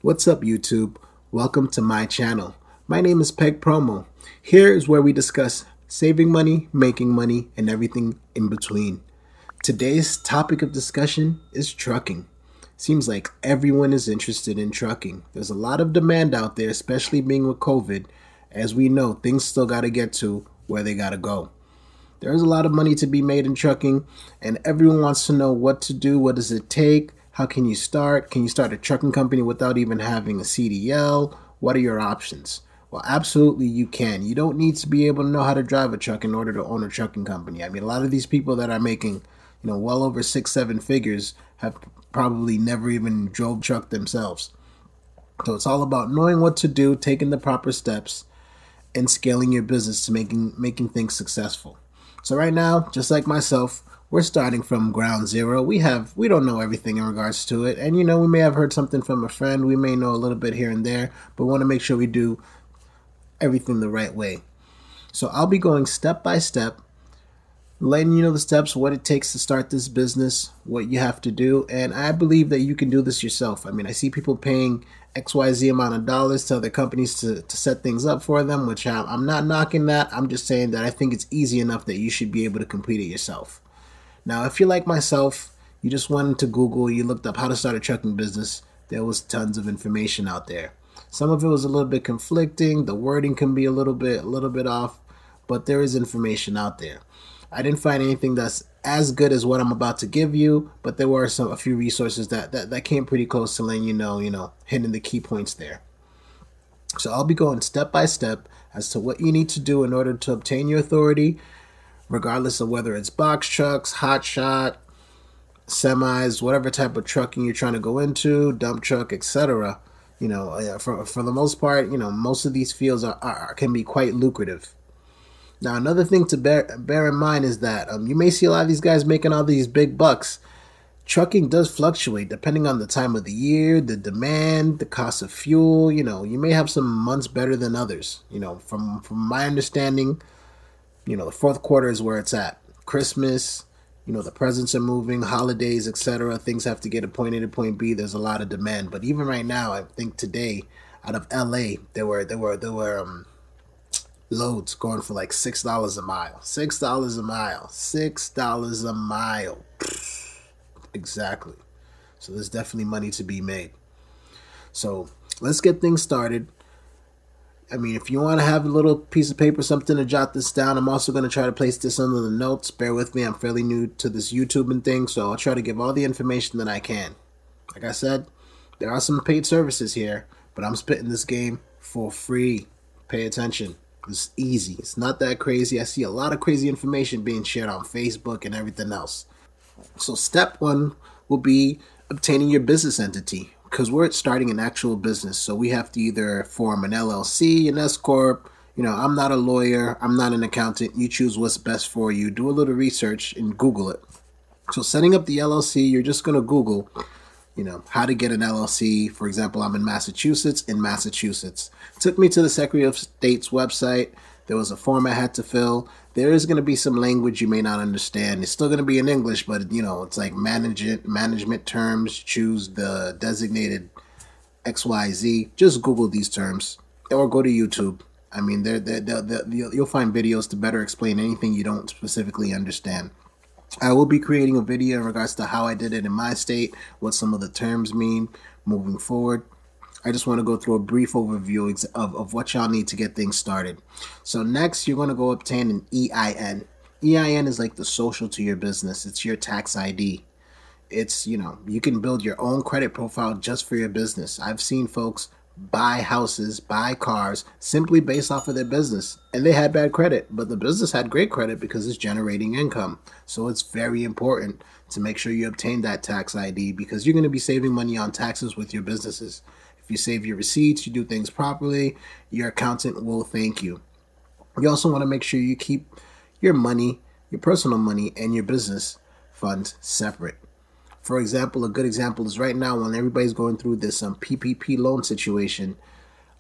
What's up, YouTube? Welcome to my channel. My name is Peg Promo. Here is where we discuss saving money, making money, and everything in between. Today's topic of discussion is trucking. Seems like everyone is interested in trucking. There's a lot of demand out there, especially being with COVID. As we know, things still got to get to where they got to go. There's a lot of money to be made in trucking, and everyone wants to know what to do. What does it take? How can you start? Can you start a trucking company without even having a CDL? What are your options? Well, absolutely you can. You don't need to be able to know how to drive a truck in order to own a trucking company. I mean, a lot of these people that are making, well over 6, 7 figures have probably never even drove a truck themselves. So it's all about knowing what to do, taking the proper steps, and scaling your business to making things successful. So right now, just like myself, we're starting from ground zero. We don't know everything in regards to it, and we may have heard something from a friend. We may know a little bit here and there, but we want to make sure we do everything the right way. So I'll be going step by step, letting you know the steps, what it takes to start this business, what you have to do, and I believe that you can do this yourself. I mean, I see people paying XYZ amount of dollars to other companies to set things up for them, which I'm not knocking that. I'm just saying that I think it's easy enough that you should be able to complete it yourself. Now, if you're like myself, you just went into Google, you looked up how to start a trucking business, there was tons of information out there. Some of it was a little bit conflicting, the wording can be a little bit off, but there is information out there. I didn't find anything that's as good as what I'm about to give you, but there were a few resources that came pretty close to letting you know, hitting the key points there. So I'll be going step by step as to what you need to do in order to obtain your authority, regardless of whether it's box trucks, hot shot, semis, whatever type of trucking you're trying to go into, dump truck, etc. For the most part, most of these fields can be quite lucrative. Now, another thing to bear in mind is that you may see a lot of these guys making all these big bucks. Trucking does fluctuate depending on the time of the year, the demand, the cost of fuel. You may have some months better than others. From my understanding, the fourth quarter is where it's at. Christmas, the presents are moving, holidays, etc. Things have to get a point A to point B. There's a lot of demand. But even right now, I think today, out of LA, there were loads going for like $6 a mile. $6 a mile. $6 a mile. Exactly. So there's definitely money to be made. So let's get things started. I mean, if you want to have a little piece of paper, something to jot this down, I'm also going to try to place this under the notes. Bear with me. I'm fairly new to this YouTube and thing, so I'll try to give all the information that I can. Like I said, there are some paid services here, but I'm spitting this game for free. Pay attention. It's easy. It's not that crazy. I see a lot of crazy information being shared on Facebook and everything else. So step one will be obtaining your business entity, because we're starting an actual business. So we have to either form an LLC, an S-Corp. I'm not a lawyer. I'm not an accountant. You choose what's best for you. Do a little research and Google it. So setting up the LLC, you're just going to Google how to get an LLC. For example, I'm in Massachusetts. It took me to the Secretary of State's website. There was a form I had to fill. There is going to be some language you may not understand. It's still going to be in English, but it's like management terms. Choose the designated XYZ. Just Google these terms or go to YouTube. I mean, you'll find videos to better explain anything you don't specifically understand. I will be creating a video in regards to how I did it in my state, what some of the terms mean moving forward. I just want to go through a brief overview of what y'all need to get things started. So next, you're going to go obtain an EIN. EIN is like the social to your business. It's your tax ID. It's, you can build your own credit profile just for your business. I've seen folks buy houses, buy cars, simply based off of their business. And they had bad credit, but the business had great credit because it's generating income. So it's very important to make sure you obtain that tax ID, because you're going to be saving money on taxes with your businesses. If you save your receipts, you do things properly, your accountant will thank you. You also want to make sure you keep your money, your personal money, and your business funds separate. For example, a good example is right now when everybody's going through this PPP loan situation,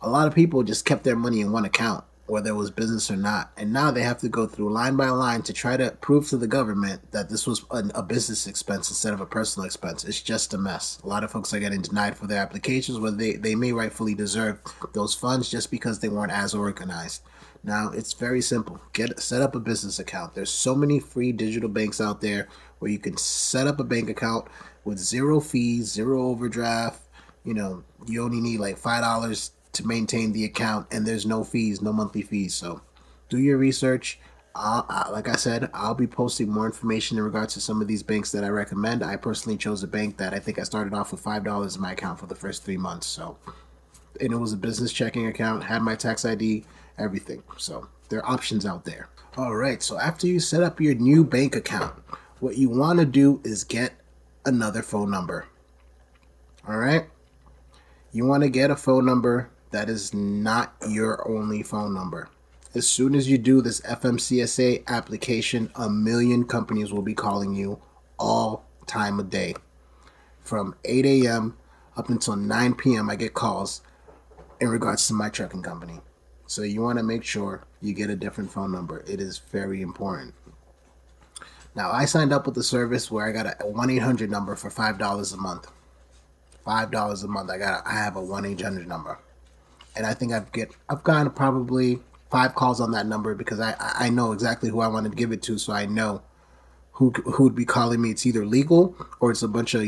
a lot of people just kept their money in one account. whether it was business or not. And now they have to go through line by line to try to prove to the government that this was a business expense instead of a personal expense. It's just a mess. A lot of folks are getting denied for their applications where they may rightfully deserve those funds just because they weren't as organized. Now, it's very simple. Set up a business account. There's so many free digital banks out there where you can set up a bank account with zero fees, zero overdraft. You only need like $5 to maintain the account, and there's no fees, no monthly fees. So do your research. Like I said, I'll be posting more information in regards to some of these banks that I recommend. I personally chose a bank that I think I started off with $5 in my account for the first 3 months. And it was a business checking account, had my tax ID, everything. So there are options out there. All right, so after you set up your new bank account, what you want to do is get another phone number. All right? You want to get a phone number that is not your only phone number. As soon as you do this FMCSA application, 1 million companies will be calling you all time of day. From 8 a.m. up until 9 p.m. I get calls in regards to my trucking company. So you want to make sure you get a different phone number. It is very important. Now, I signed up with the service where I got a 1-800 number for $5 a month. $5 a month. I have a 1-800 number. And I think I've gotten probably 5 calls on that number because I know exactly who I want to give it to, so I know who would be calling me. It's either legal or it's a bunch of,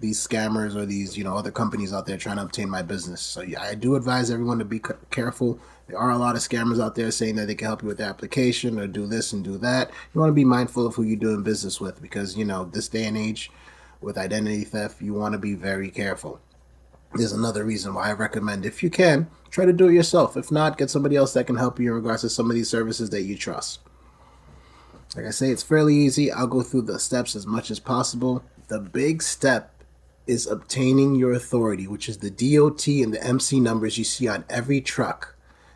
these scammers or these, other companies out there trying to obtain my business. So yeah, I do advise everyone to be careful. There are a lot of scammers out there saying that they can help you with the application or do this and do that. You want to be mindful of who you're doing business with because, this day and age with identity theft, you want to be very careful. There's another reason why I recommend, if you can, try to do it yourself. If not, get somebody else that can help you in regards to some of these services that you trust. Like I say, it's fairly easy. I'll go through the steps as much as possible. The big step is obtaining your authority, which is the DOT and the MC numbers you see on every truck.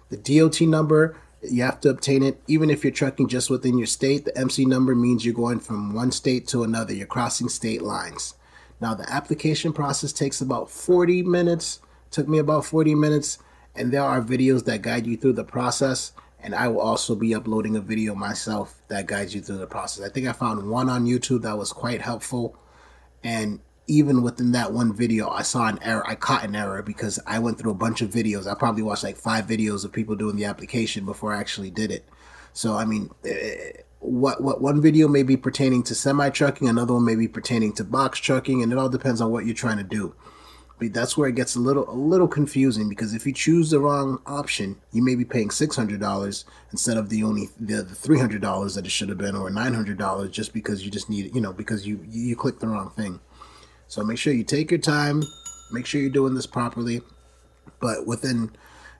The DOT number, you have to obtain it even if you're trucking just within your state. The MC number means you're going from one state to another. You're crossing state lines. Now, the application process takes about 40 minutes. Took me about 40 minutes, and there are videos that guide you through the process, and I will also be uploading a video myself that guides you through the process. I think I found one on YouTube that was quite helpful, and even within that one video, I saw an error. I caught an error because I went through a bunch of videos. I probably watched like 5 videos of people doing the application before I actually did it. So, I mean, what one video may be pertaining to semi-trucking, another one may be pertaining to box trucking, and it all depends on what you're trying to do. But that's where it gets a little confusing because if you choose the wrong option, you may be paying $600 instead of the $300 that it should have been, or $900 just because you just need, because you clicked the wrong thing. So make sure you take your time, make sure you're doing this properly. But within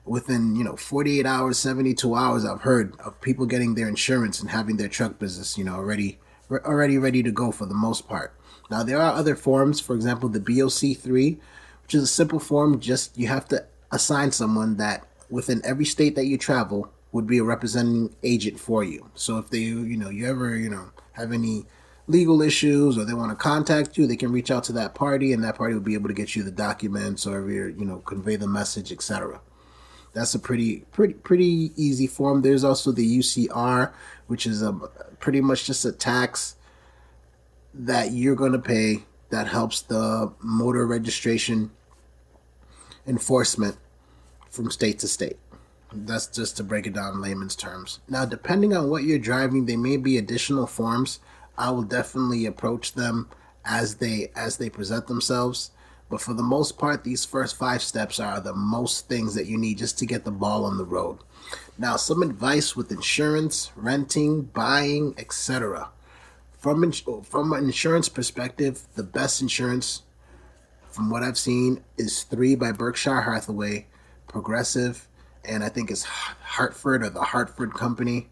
48 hours, 72 hours, I've heard of people getting their insurance and having their truck business, already ready to go for the most part. Now, there are other forms, for example, the BOC-3, which is a simple form. Just you have to assign someone that within every state that you travel would be a representing agent for you. So if they, you ever, have any legal issues or they want to contact you, they can reach out to that party, and that party will be able to get you the documents or, convey the message, etc. That's a pretty easy form. There's also the UCR, which is pretty much just a tax that you're going to pay that helps the motor registration enforcement from state to state. That's just to break it down in layman's terms. Now, depending on what you're driving, there may be additional forms. I will definitely approach them as they present themselves. But for the most part, these first 5 steps are the most things that you need just to get the ball on the road. Now, some advice with insurance, renting, buying, etc. From an insurance perspective, the best insurance, from what I've seen, is 3 by Berkshire Hathaway, Progressive, and I think it's Hartford or the Hartford Company.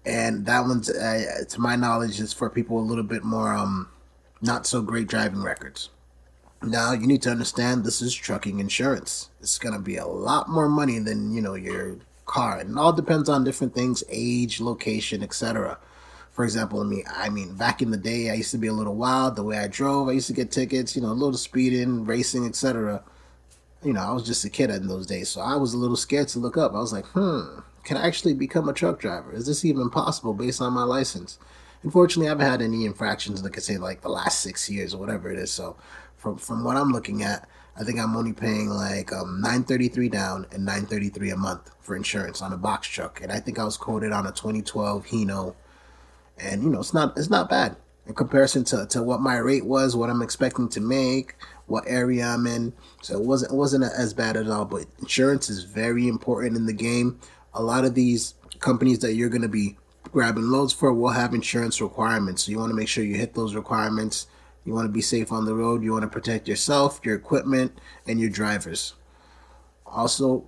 And that one's, to my knowledge, is for people a little bit more not so great driving records. Now, you need to understand this is trucking insurance. It's going to be a lot more money than, your car. And it all depends on different things, age, location, etc. For example, I mean, back in the day, I used to be a little wild. The way I drove, I used to get tickets, a little speeding, racing, etc. I was just a kid in those days, so I was a little scared to look up. I was like, Can I actually become a truck driver? Is this even possible based on my license? Unfortunately, I haven't had any infractions, like I say, like the last 6 years or whatever it is. So from what I'm looking at, I think I'm only paying like $933 down and $933 a month for insurance on a box truck. And I think I was quoted on a 2012 Hino, and it's not bad in comparison to what my rate was, what I'm expecting to make, what area I'm in. So it wasn't as bad at all. But insurance is very important in the game. A lot of these companies that you're going to be grabbing loads for will have insurance requirements. So you want to make sure you hit those requirements. You want to be safe on the road. You want to protect yourself, your equipment, and your drivers. Also,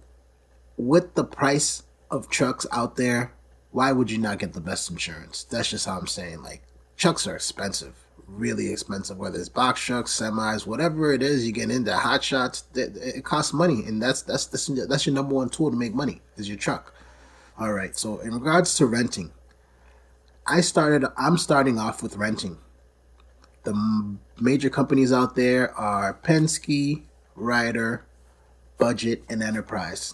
with the price of trucks out there, why would you not get the best insurance? That's just how I'm saying. Like, trucks are expensive, really expensive, whether it's box trucks, semis, whatever it is you get into, hot shots, it costs money. And that's your number one tool to make money is your truck. All right. So in regards to renting, I'm starting off with renting. The major companies out there are Penske, Ryder, Budget, and Enterprise.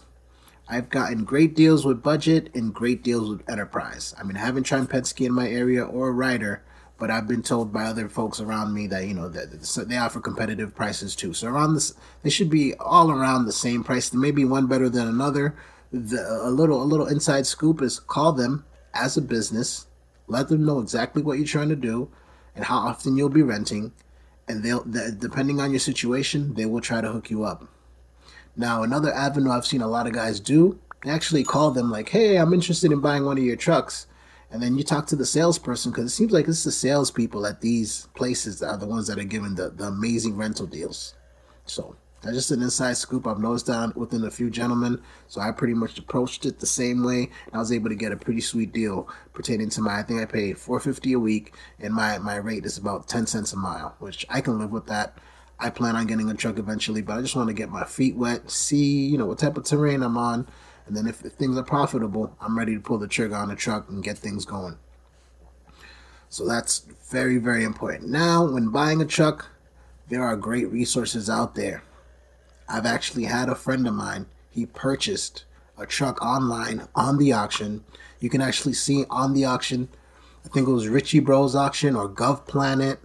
I've gotten great deals with Budget and great deals with Enterprise. I mean, I haven't tried Penske in my area or Ryder, but I've been told by other folks around me that that they offer competitive prices too. So around this, they should be all around the same price. There may be one better than another. A little inside scoop is call them as a business, let them know exactly what you're trying to do and how often you'll be renting, and depending on your situation, they will try to hook you up. Now, another avenue I've seen a lot of guys do, they actually call them like, hey, I'm interested in buying one of your trucks. And then you talk to the salesperson, because it seems like it's the salespeople at these places that are the ones that are giving the amazing rental deals. So that's just an inside scoop. I've noticed that within a few gentlemen. So I pretty much approached it the same way. And I was able to get a pretty sweet deal pertaining to I think I pay $450 a week, and my rate is about 10 cents a mile, which I can live with that. I plan on getting a truck eventually, but I just want to get my feet wet, see, what type of terrain I'm on. And then if things are profitable, I'm ready to pull the trigger on the truck and get things going. So that's very, very important. Now, when buying a truck, there are great resources out there. I've actually had a friend of mine, he purchased a truck online on the auction. You can actually see on the auction, I think it was Richie Bros auction or GovPlanet.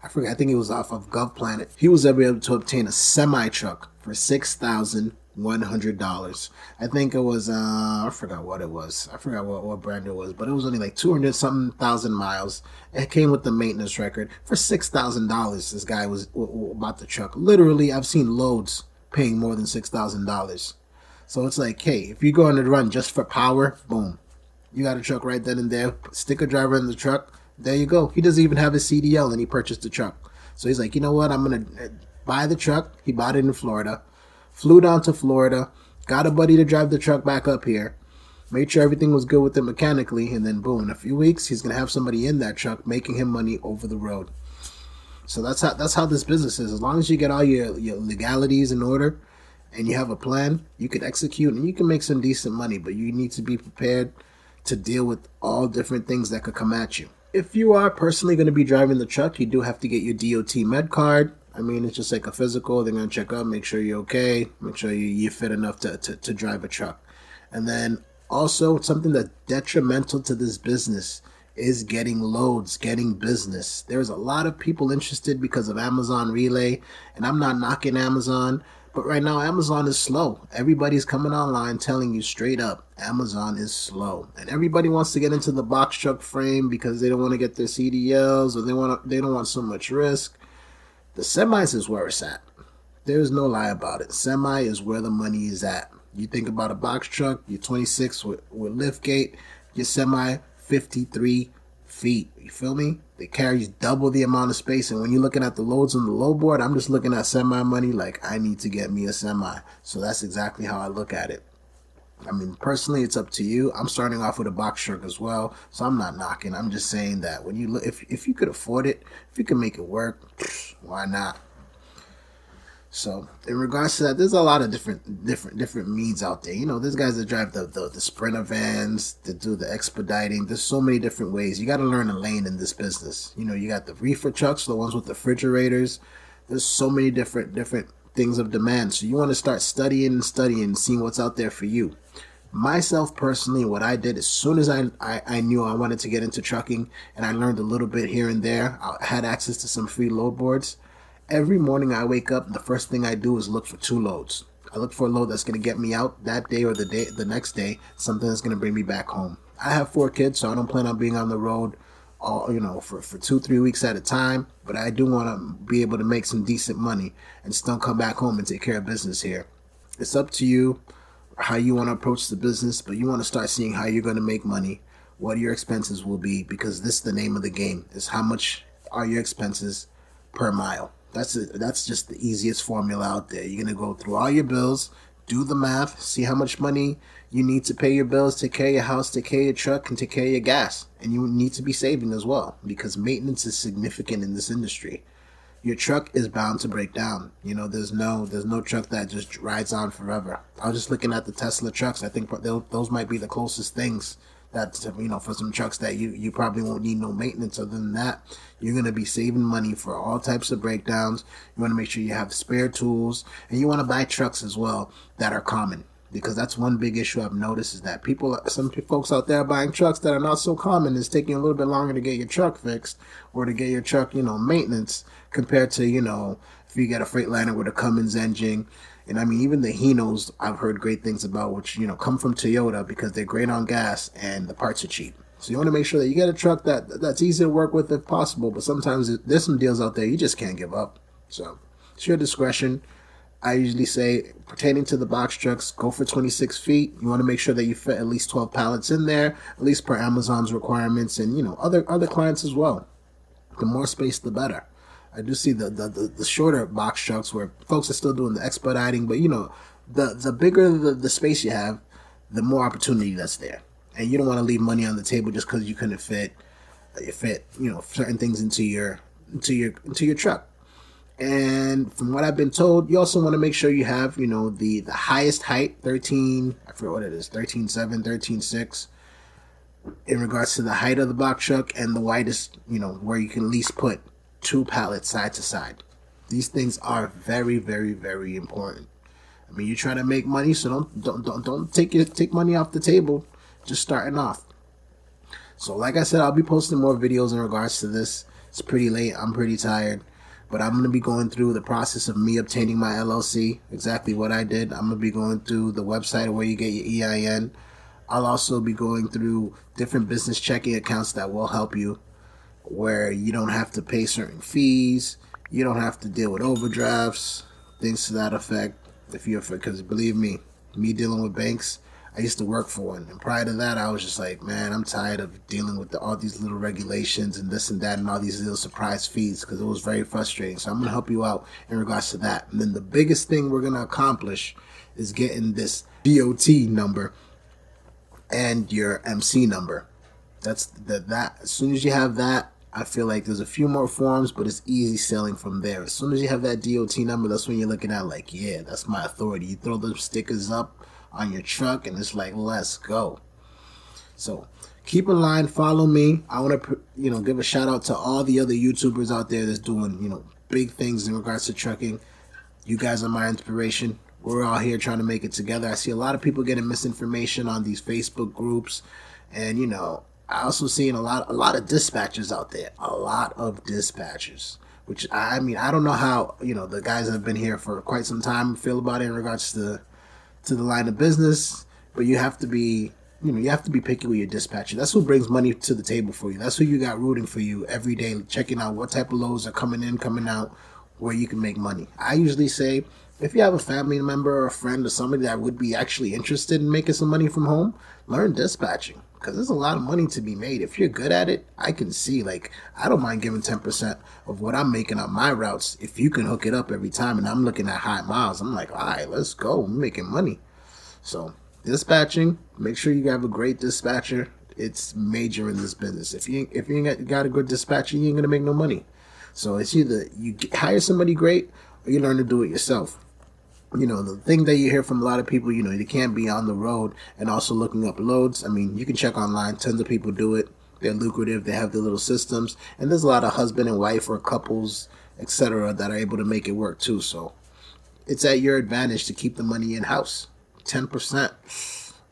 I forget, I think it was off of GovPlanet. He was able to obtain a semi truck for $6,100. I think it was, I forgot what it was. I forgot what brand it was, but it was only like 200 something thousand miles. It came with the maintenance record for $6,000. This guy was bought the truck. Literally, I've seen loads paying more than $6,000. So it's like, hey, if you go on the run just for power, boom, you got a truck right then and there. Stick a driver in the truck. There you go. He doesn't even have his CDL, and he purchased the truck. So he's like, you know what? I'm going to buy the truck. He bought it in Florida. Flew down to Florida. Got a buddy to drive the truck back up here. Made sure everything was good with it mechanically. And then, boom, in a few weeks, he's going to have somebody in that truck making him money over the road. So that's how this business is. As long as you get all your legalities in order and you have a plan, you can execute and you can make some decent money. But you need to be prepared to deal with all different things that could come at you. If you are personally going to be driving the truck, you do have to get your DOT med card. I mean, it's just like a physical. They're going to check up, make sure you're okay, make sure you're fit enough to drive a truck. And then also something that's detrimental to this business is getting loads, getting business. There's a lot of people interested because of Amazon Relay, and I'm not knocking Amazon, but right now Amazon is slow. Everybody's coming online telling you straight up, Amazon is slow. And everybody wants to get into the box truck frame because they don't want to get their CDLs, or they don't want so much risk. The semis is where it's at. There's no lie about it. Semi is where the money is at. You think about a box truck, you're 26 with lift gate, your semi 53 feet. You feel me? It carries double the amount of space. And when you're looking at the loads on the low board, I'm just looking at semi money like I need to get me a semi. So that's exactly how I look at it. I mean, personally, it's up to you. I'm starting off with a box truck as well, so I'm not knocking. I'm just saying that when you look, if you could afford it, if you can make it work, why not? So in regards to that, there's a lot of different means out there. There's guys that drive the Sprinter vans, that do the expediting. There's so many different ways. You got to learn a lane in this business. You got the reefer trucks, the ones with the refrigerators. There's so many different things of demand. So you want to start studying and seeing what's out there for you. Myself personally, what I did as soon as I knew I wanted to get into trucking, and I learned a little bit here and there, I had access to some free load boards. Every morning I wake up, the first thing I do is look for 2 loads. I look for a load that's going to get me out that day or the next day, something that's going to bring me back home. I have 4 kids, so I don't plan on being on the road for 2-3 weeks at a time, but I do want to be able to make some decent money and still come back home and take care of business here. It's up to you how you want to approach the business, but you want to start seeing how you're going to make money, what your expenses will be, because this is the name of the game, is how much are your expenses per mile. That's it. That's just the easiest formula out there. You're going to go through all your bills, do the math, see how much money you need to pay your bills, take care of your house, take care of your truck, and take care of your gas. And you need to be saving as well, because maintenance is significant in this industry. Your truck is bound to break down. There's no truck that just rides on forever. I was just looking at the Tesla trucks. I think those might be the closest things that, for some trucks that you probably won't need no maintenance. Other than that, you're going to be saving money for all types of breakdowns. You want to make sure you have spare tools, and you want to buy trucks as well that are common, because that's one big issue I've noticed, is that some folks out there buying trucks that are not so common. It's taking a little bit longer to get your truck fixed or to get your truck, maintenance, compared to, if you get a Freightliner with a Cummins engine. And I mean, even the Hinos, I've heard great things about, which, come from Toyota, because they're great on gas and the parts are cheap. So you want to make sure that you get a truck that's easy to work with if possible. But sometimes there's some deals out there you just can't give up. So it's your discretion. I usually say, pertaining to the box trucks, go for 26 feet. You want to make sure that you fit at least 12 pallets in there, at least per Amazon's requirements, and, other clients as well. The more space, the better. I do see the shorter box trucks where folks are still doing the expediting, but, the bigger the space you have, the more opportunity that's there. And you don't want to leave money on the table just because you couldn't fit certain things into your truck. And from what I've been told, you also want to make sure you have, the highest height, 13, I forget what it is, 13.7, 13.6, in regards to the height of the box truck, and the widest, where you can at least put 2 pallets side to side. These things are very, very, very important. I mean, you're trying to make money, so don't take money off the table just starting off. So like I said, I'll be posting more videos in regards to this. It's pretty late. I'm pretty tired. But I'm going to be going through the process of me obtaining my LLC, exactly what I did. I'm going to be going through the website where you get your EIN. I'll also be going through different business checking accounts that will help you, where you don't have to pay certain fees. You don't have to deal with overdrafts, things to that effect. Because believe me dealing with banks, I used to work for one, and prior to that, I was just like, man, I'm tired of dealing with all these little regulations and this and that and all these little surprise fees, because it was very frustrating. So I'm going to help you out in regards to that. And then the biggest thing we're going to accomplish is getting this BOT number and your MC number. That's that. As soon as you have that, I feel like there's a few more forms, but it's easy selling from there. As soon as you have that DOT number, that's when you're looking at like, yeah, that's my authority. You throw those stickers up on your truck, and it's like, let's go. So keep in line, follow me. I want to give a shout out to all the other YouTubers out there that's doing big things in regards to trucking. You guys are my inspiration. We're all here trying to make it together. I see a lot of people getting misinformation on these Facebook groups, and I also seen a lot of dispatchers out there. A lot of dispatchers, which I mean, I don't know how the guys that have been here for quite some time feel about it in regards to the line of business, but you have to be picky with your dispatcher. That's who brings money to the table for you. That's who you got rooting for you every day, checking out what type of loads are coming in, coming out, where you can make money. I usually say, if you have a family member or a friend or somebody that would be actually interested in making some money from home, learn dispatching, because there's a lot of money to be made. If you're good at it, I can see, I don't mind giving 10% of what I'm making on my routes. If you can hook it up every time, and I'm looking at high miles, I'm like, all right, let's go. We're making money. So dispatching, make sure you have a great dispatcher. It's major in this business. If you ain't got a good dispatcher, you ain't gonna make no money. So it's either you hire somebody great, or you learn to do it yourself. The thing that you hear from a lot of people, you can't be on the road and also looking up loads. I mean, you can check online. Tons of people do it. They're lucrative. They have their little systems. And there's a lot of husband and wife or couples, etc., that are able to make it work too. So it's at your advantage to keep the money in-house. 10%.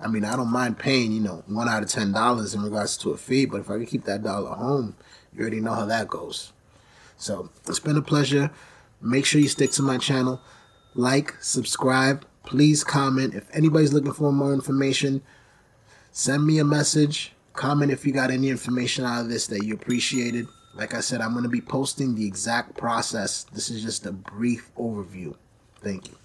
I mean, I don't mind paying, $1 out of $10 in regards to a fee, but if I can keep that dollar home, you already know how that goes. So it's been a pleasure. Make sure you stick to my channel. Like, subscribe, please comment. If anybody's looking for more information, send me a message. Comment if you got any information out of this that you appreciated. Like I said, I'm going to be posting the exact process. This is just a brief overview. Thank you.